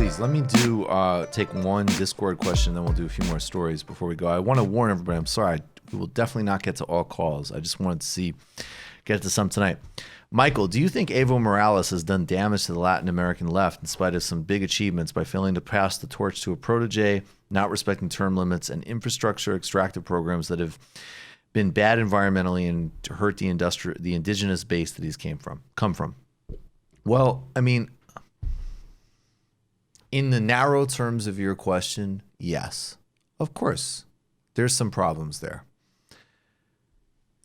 please, let me take one Discord question, then we'll do a few more stories before we go. I want to warn everybody, I'm sorry, we will definitely not get to all calls. I just wanted to get to some tonight. Michael, do you think Evo Morales has done damage to the Latin American left in spite of some big achievements by failing to pass the torch to a protege, not respecting term limits, and infrastructure extractive programs that have been bad environmentally and to hurt the indigenous base that he's come from? Well, I mean, in the narrow terms of your question, yes, of course, there's some problems there.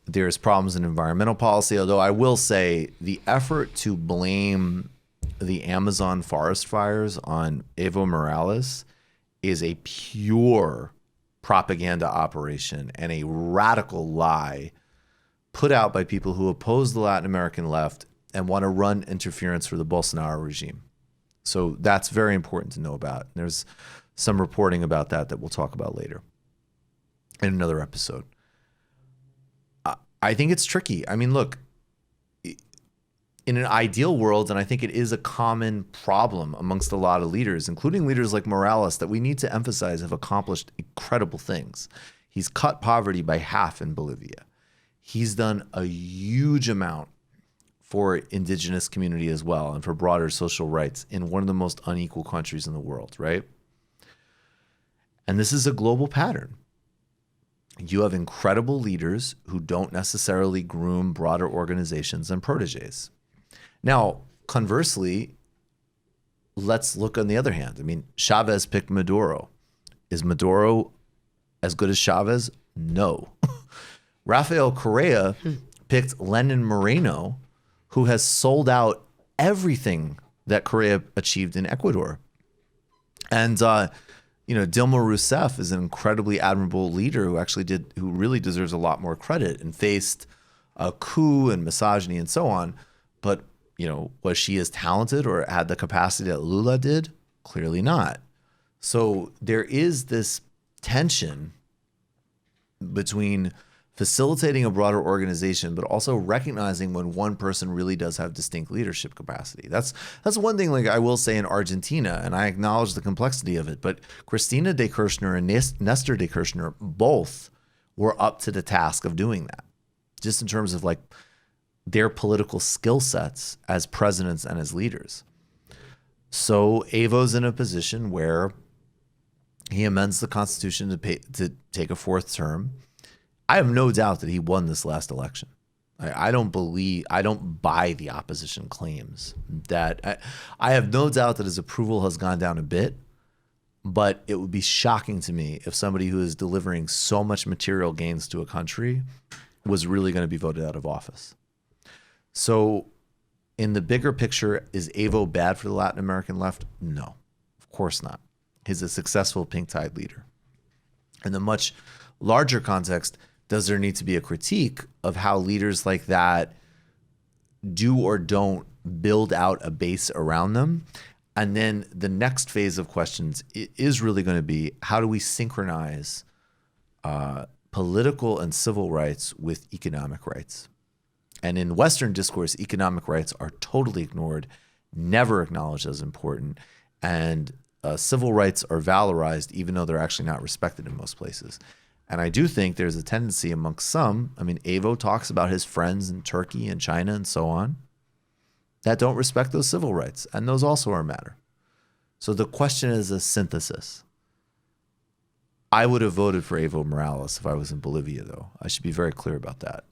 There's problems in environmental policy, although I will say the effort to blame the Amazon forest fires on Evo Morales is a pure propaganda operation and a radical lie put out by people who oppose the Latin American left and want to run interference for the Bolsonaro regime. So that's very important to know about. There's some reporting about that we'll talk about later in another episode. I think it's tricky. I mean, look, in an ideal world, and I think it is a common problem amongst a lot of leaders, including leaders like Morales, that we need to emphasize have accomplished incredible things. He's cut poverty by half in Bolivia. He's done a huge amount for indigenous community as well and for broader social rights in one of the most unequal countries in the world, right? And this is a global pattern. You have incredible leaders who don't necessarily groom broader organizations and proteges. Now, conversely, let's look on the other hand. I mean, Chavez picked Maduro. Is Maduro as good as Chavez? No. Rafael Correa picked Lenin Moreno, who has sold out everything that Correa achieved in Ecuador. And, Dilma Rousseff is an incredibly admirable leader who really deserves a lot more credit and faced a coup and misogyny and so on. But, was she as talented or had the capacity that Lula did? Clearly not. So there is this tension between facilitating a broader organization, but also recognizing when one person really does have distinct leadership capacity. That's one thing, like I will say in Argentina, and I acknowledge the complexity of it, but Cristina de Kirchner and Nestor de Kirchner both were up to the task of doing that, just in terms of like their political skill sets as presidents and as leaders. So Evo's in a position where he amends the Constitution to take a fourth term. I have no doubt that he won this last election. I don't buy the opposition claims that I have no doubt that his approval has gone down a bit, but it would be shocking to me if somebody who is delivering so much material gains to a country was really going to be voted out of office. So in the bigger picture, is Evo bad for the Latin American left? No, of course not. He's a successful pink-tide leader. In the much larger context, does there need to be a critique of how leaders like that do or don't build out a base around them? And then the next phase of questions is really going to be, how do we synchronize political and civil rights with economic rights? And in Western discourse, economic rights are totally ignored, never acknowledged as important, and civil rights are valorized even though they're actually not respected in most places. And I do think there's a tendency amongst some, I mean, Evo talks about his friends in Turkey and China and so on, that don't respect those civil rights, and those also are a matter. So the question is a synthesis. I would have voted for Evo Morales if I was in Bolivia, though. I should be very clear about that.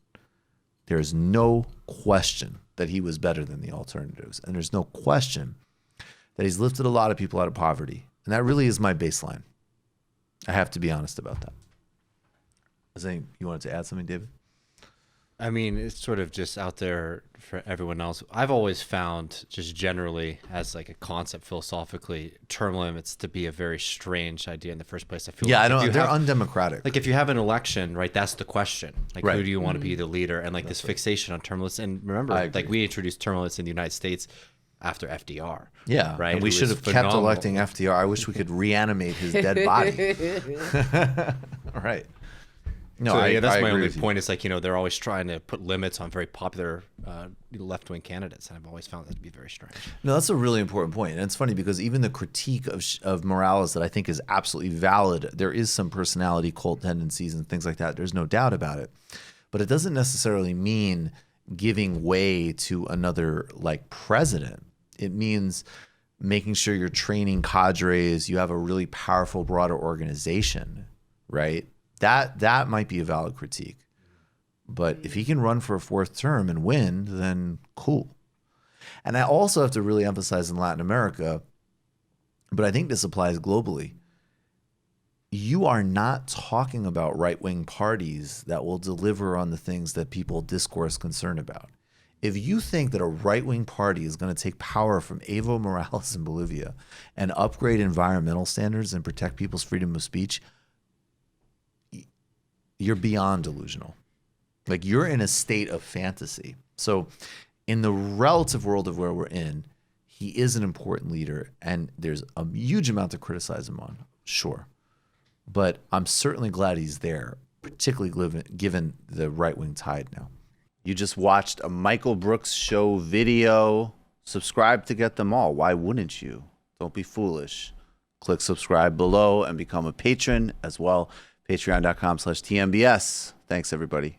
There is no question that he was better than the alternatives, and there's no question that he's lifted a lot of people out of poverty, and that really is my baseline. I have to be honest about that. You wanted to add something, David? I mean, it's sort of just out there for everyone else. I've always found, just generally, as like a concept philosophically, term limits to be a very strange idea in the first place. I feel they're undemocratic. Like if you have an election, right, that's the question. Like right. Who do you want to be the leader? And like this fixation on term limits. And remember, like we introduced term limits in the United States after FDR. Yeah, right. And we should have kept electing FDR. I wish we could reanimate his dead body. All right. No, So I that's my agree only with you. point. Is like, they're always trying to put limits on very popular left-wing candidates, and I've always found that to be very strange. No, that's a really important point. And it's funny because even the critique of Morales that I think is absolutely valid, there is some personality cult tendencies and things like that. There's no doubt about it. But it doesn't necessarily mean giving way to another like president. It means making sure you're training cadres, you have a really powerful, broader organization, right? That might be a valid critique. But if he can run for a fourth term and win, then cool. And I also have to really emphasize in Latin America, but I think this applies globally. You are not talking about right-wing parties that will deliver on the things that people discourse concern about. If you think that a right-wing party is going to take power from Evo Morales in Bolivia and upgrade environmental standards and protect people's freedom of speech, you're beyond delusional. Like, you're in a state of fantasy. So in the relative world of where we're in, he is an important leader, and there's a huge amount to criticize him on, sure. But I'm certainly glad he's there, particularly given the right-wing tide now. You just watched a Michael Brooks show video. Subscribe to get them all. Why wouldn't you? Don't be foolish. Click subscribe below and become a patron as well. Patreon.com/TMBS. Thanks, everybody.